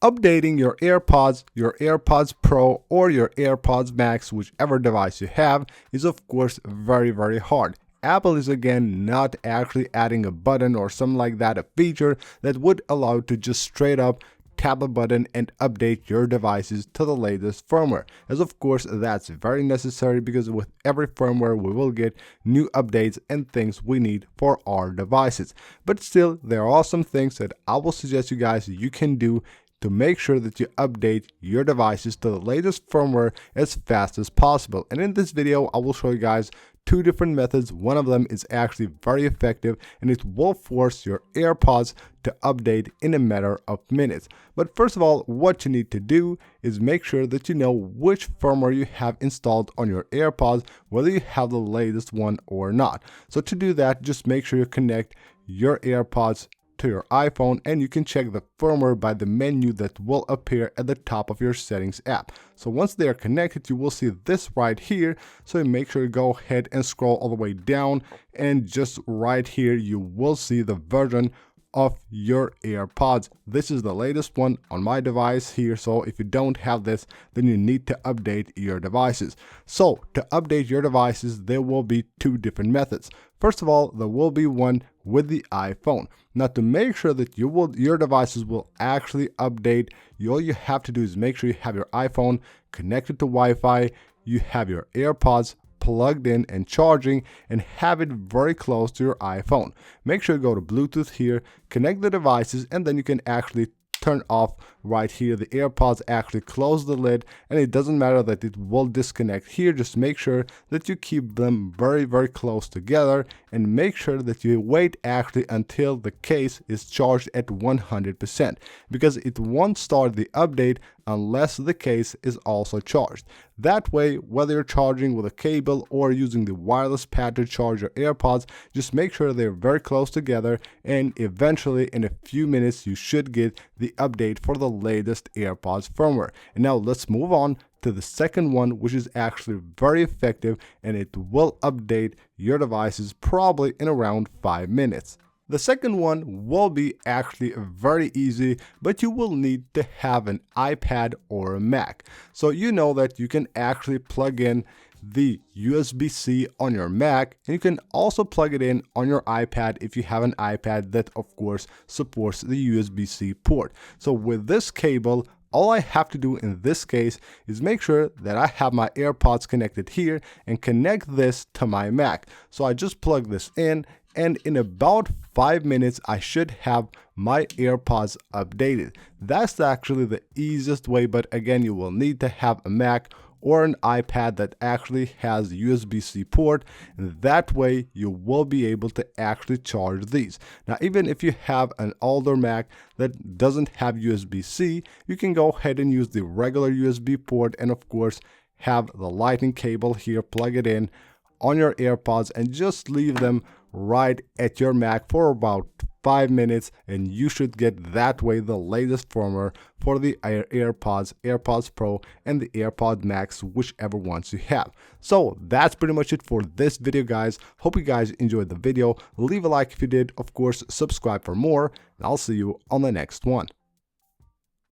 Updating your AirPods Pro, or your AirPods Max, whichever device you have, is of course very hard. Apple is again not actually adding a button or something like that, a feature that would allow you to just straight up tap a button and update your devices to the latest firmware, as of course that's very necessary because with every firmware we will get new updates and things we need for our devices. But still, there are some things that I will suggest you guys you can do to make sure that you update your devices to the latest firmware as fast as possible. And in this video, I will show you guys two different methods. One of them is actually very effective and it will force your AirPods to update in a matter of minutes. But first of all, what you need to do is make sure that you know which firmware you have installed on your AirPods, whether you have the latest one or not. So to do that, just make sure you connect your AirPods to your iPhone, and you can check the firmware by the menu that will appear at the top of your settings app. So once they are connected, you will see this right here. So make sure you go ahead and scroll all the way down, and just right here you will see the version of your AirPods. This is the latest one on my device here, so if you don't have this, then you need to update your devices. So to update your devices, there will be two different methods. First of all, there will be one with the iPhone. Now, to make sure that your devices will actually update, all you have to do is make sure you have your iPhone connected to Wi-Fi, you have your AirPods plugged in and charging, and have it very close to your iPhone. Make sure you go to Bluetooth here, connect the devices, and then you can actually turn off right here. The AirPods actually close the lid, and it doesn't matter that it will disconnect here. Just make sure that you keep them very close together, and make sure that you wait actually until the case is charged at 100%, because it won't start the update unless the case is also charged. That way, whether you're charging with a cable or using the wireless pad to charge your AirPods, just make sure they're very close together, and eventually in a few minutes you should get the update for the latest AirPods firmware. And now let's move on to the second one, which is actually very effective, and it will update your devices probably in around 5 minutes. The second one will be actually very easy, but you will need to have an iPad or a Mac. So you know that you can actually plug in the USB-C on your Mac, and you can also plug it in on your iPad if you have an iPad that of course supports the USB-C port. So with this cable, all I have to do in this case is make sure that I have my AirPods connected here and connect this to my Mac. So I just plug this in, and in about 5 minutes I should have my AirPods updated. That's actually the easiest way, but again, you will need to have a Mac or an iPad that actually has USB-C port, and that way you will be able to actually charge these. Now, even if you have an older Mac that doesn't have USB-C, you can go ahead and use the regular USB port, and of course have the lightning cable here, plug it in on your AirPods, and just leave them right at your Mac for about 5 minutes, and you should get that way the latest firmware for the AirPods Pro and the AirPods Max, whichever ones you have. So that's pretty much it for this video, guys. Hope you guys enjoyed the video. Leave a like if you did. Of course, subscribe for more, and I'll see you on the next one.